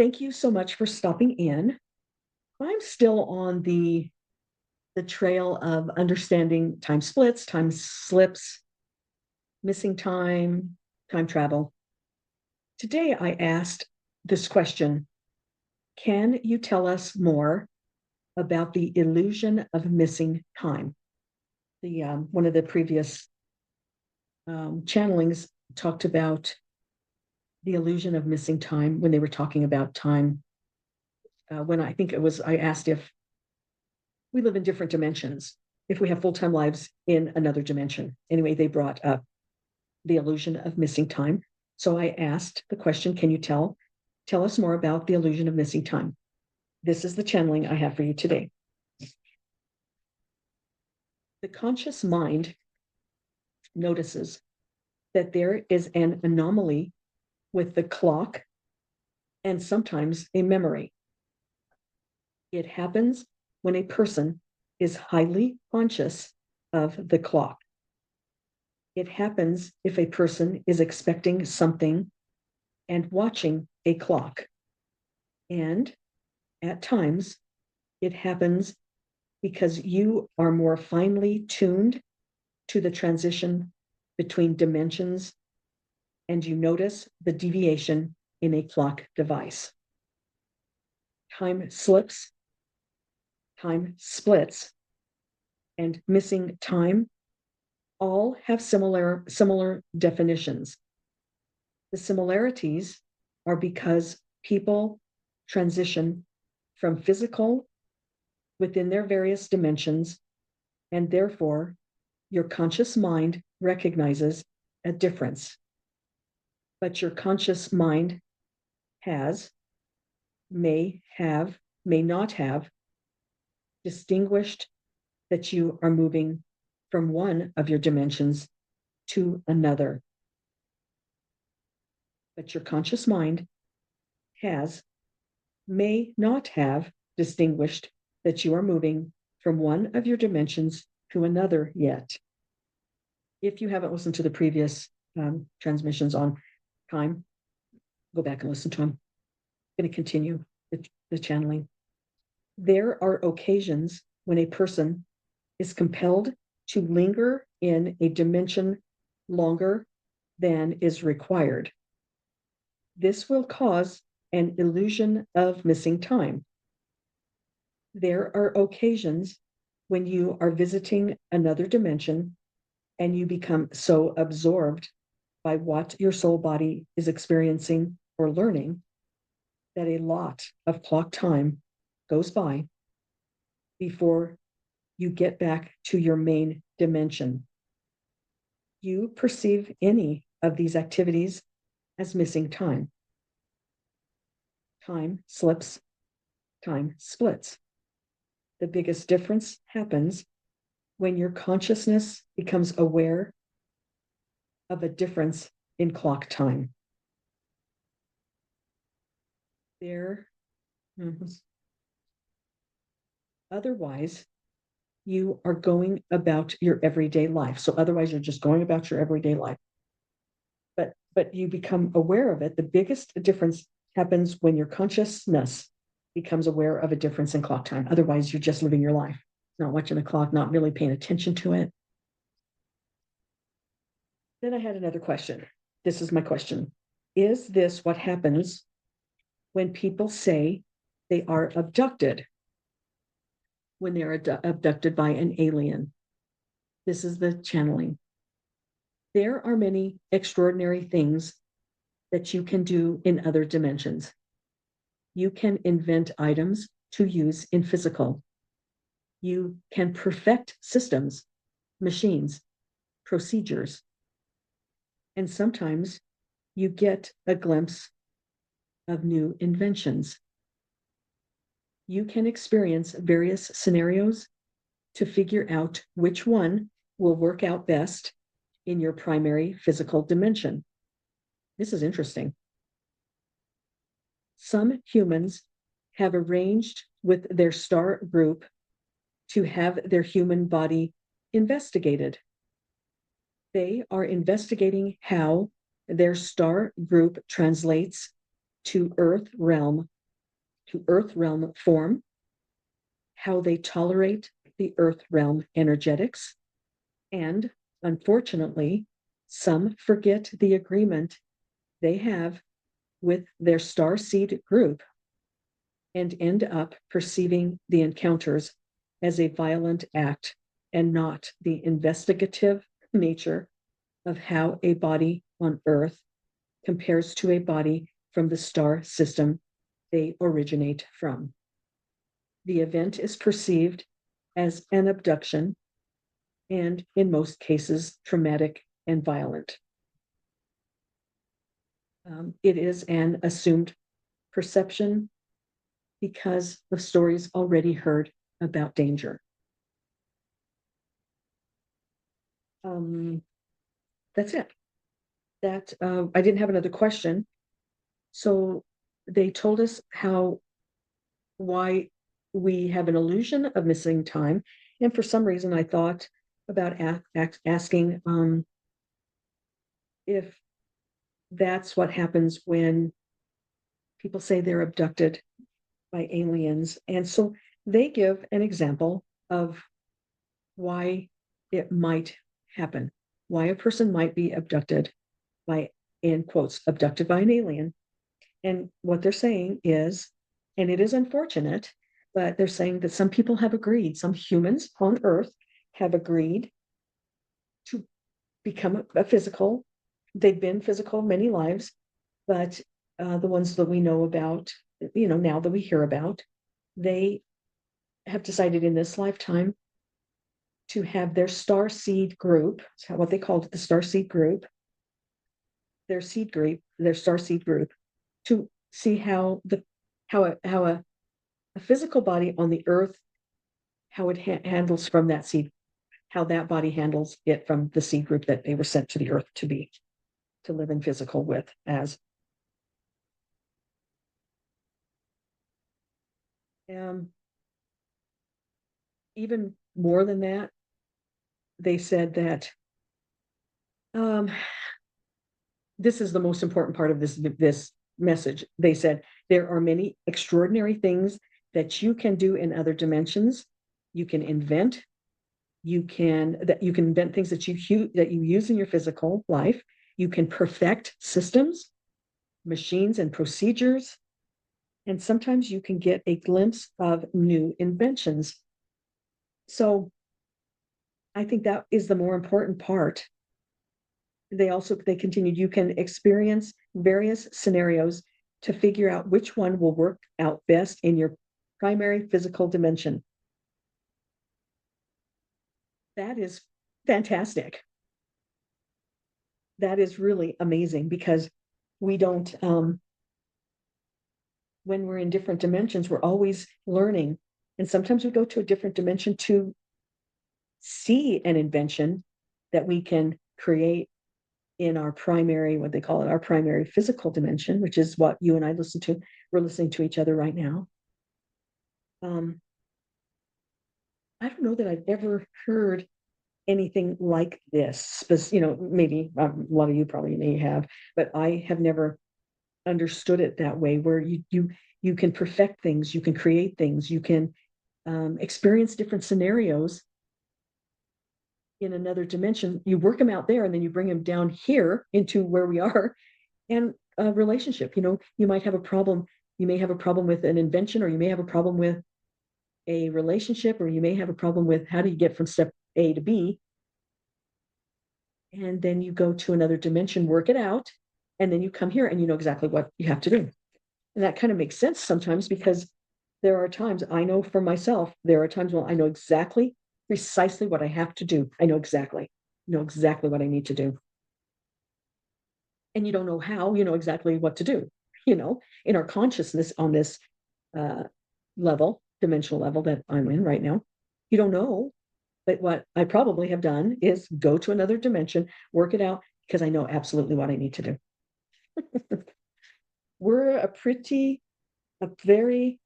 Thank you so much for stopping in. I'm still on the trail of understanding time splits, time slips, missing time, time travel. Today I asked this question: can you tell us more about the illusion of missing time? The one of the previous channelings talked about the illusion of missing time when they were talking about time. When I think it was, I asked if we live in different dimensions, if we have full-time lives in another dimension. Anyway, they brought up the illusion of missing time. So I asked the question, can you tell us more about the illusion of missing time? This is the channeling I have for you today. The conscious mind notices that there is an anomaly with the clock and sometimes a memory. It happens when a person is highly conscious of the clock. It happens if a person is expecting something and watching a clock. And at times, it happens because you are more finely tuned to the transition between dimensions and you notice the deviation in a clock device. Time slips, time splits, and missing time all have similar definitions. The similarities are because people transition from physical within their various dimensions, and therefore your conscious mind recognizes a difference. But your conscious mind may not have distinguished that you are moving from one of your dimensions to another. But your conscious mind may not have distinguished that you are moving from one of your dimensions to another yet. If you haven't listened to the previous transmissions on time, go back and listen to them. I'm going to continue the channeling. There are occasions when a person is compelled to linger in a dimension longer than is required. This will cause an illusion of missing time. There are occasions when you are visiting another dimension and you become so absorbed by what your soul body is experiencing or learning that a lot of clock time goes by before you get back to your main dimension. You perceive any of these activities as missing time. Time slips, time splits. The biggest difference happens when your consciousness becomes aware of a difference in clock time. Otherwise, you are going about your everyday life. So otherwise, you're just going about your everyday life. But you become aware of it. The biggest difference happens when your consciousness becomes aware of a difference in clock time. Otherwise, you're just living your life, not watching the clock, not really paying attention to it. Then I had another question. This is my question. Is this what happens when people say they are abducted? When they are abducted by an alien? This is the channeling. There are many extraordinary things that you can do in other dimensions. You can invent items to use in physical. You can perfect systems, machines, procedures. And sometimes you get a glimpse of new inventions. You can experience various scenarios to figure out which one will work out best in your primary physical dimension. This is interesting. Some humans have arranged with their star group to have their human body investigated. They are investigating how their star group translates to earth realm form, how they tolerate the earth realm energetics, and unfortunately, some forget the agreement they have with their star seed group and end up perceiving the encounters as a violent act and not the investigative nature of how a body on Earth compares to a body from the star system they originate from. The event is perceived as an abduction and, in most cases, traumatic and violent. It is an assumed perception because of stories already heard about danger. That's it. That I didn't have another question. So they told us why we have an illusion of missing time. And for some reason, I thought about asking if that's what happens when people say they're abducted by aliens. And so they give an example of why it might happen, why a person might be abducted by, in quotes, abducted by an alien. And what they're saying is, and it is unfortunate, but they're saying that some people have agreed, some humans on Earth have agreed to become a physical. They've been physical many lives, but the ones that we know about, now that we hear about, they have decided in this lifetime to have their star seed group, what they called it, the star seed group, their star seed group, to see how a physical body on the earth, how it handles from that seed, how that body handles it from the seed group that they were sent to the earth to live in physical with as. Even more than that, they said that this is the most important part of this message. They said there are many extraordinary things that you can do in other dimensions. You can invent. You can invent things that you use in your physical life. You can perfect systems, machines, and procedures. And sometimes you can get a glimpse of new inventions. So I think that is the more important part. They continued, you can experience various scenarios to figure out which one will work out best in your primary physical dimension. That is fantastic. That is really amazing because we don't, when we're in different dimensions, we're always learning. And sometimes we go to a different dimension to see an invention that we can create in our primary, what they call it, our primary physical dimension, which is what you and I listen to. We're listening to each other right now. I don't know that I've ever heard anything like this, but maybe a lot of you probably may have, but I have never understood it that way, where you can perfect things, you can create things, you can experience different scenarios in another dimension. You work them out there and then you bring them down here into where we are. And a relationship, you might have a problem. You may have a problem with an invention, or you may have a problem with a relationship, or you may have a problem with how do you get from step A to B. And then you go to another dimension, work it out, and then you come here and you know exactly what you have to do. And that kind of makes sense sometimes, because there are times, I know for myself, there are times when I know precisely what I have to do. I know exactly what I need to do. And you don't know how, you know exactly what to do. In our consciousness on this dimensional level that I'm in right now, you don't know. But what I probably have done is go to another dimension, work it out, because I know absolutely what I need to do. We're a very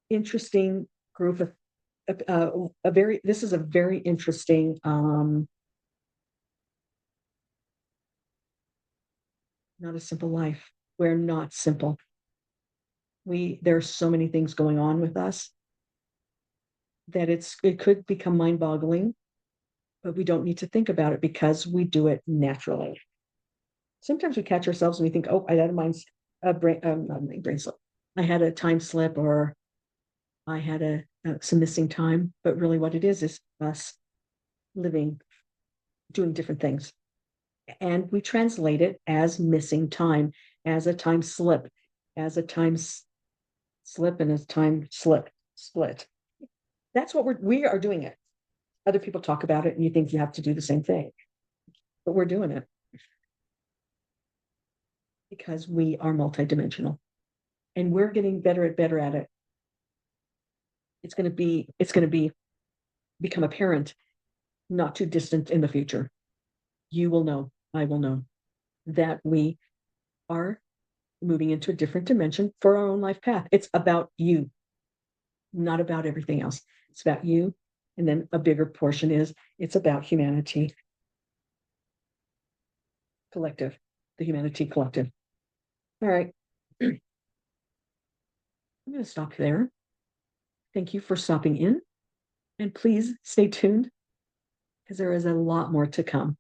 interesting group of, this is a very interesting, not a simple life. We're not simple. There are so many things going on with us that it could become mind-boggling, but we don't need to think about it because we do it naturally. Sometimes we catch ourselves and we think, oh, I had a brain slip. I had a time slip, or I had some missing time. But really what it is us living, doing different things. And we translate it as missing time, as a time slip, as a time slip and a time split. That's what we are doing it. Other people talk about it and you think you have to do the same thing, but we're doing it because we are multidimensional and we're getting better at it. It's going to become apparent not too distant in the future. You will know, I will know, that we are moving into a different dimension for our own life path. It's about you, not about everything else. It's about you. And then a bigger portion is it's about humanity collective, the humanity collective. All right. I'm going to stop there. Thank you for stopping in. And please stay tuned because there is a lot more to come.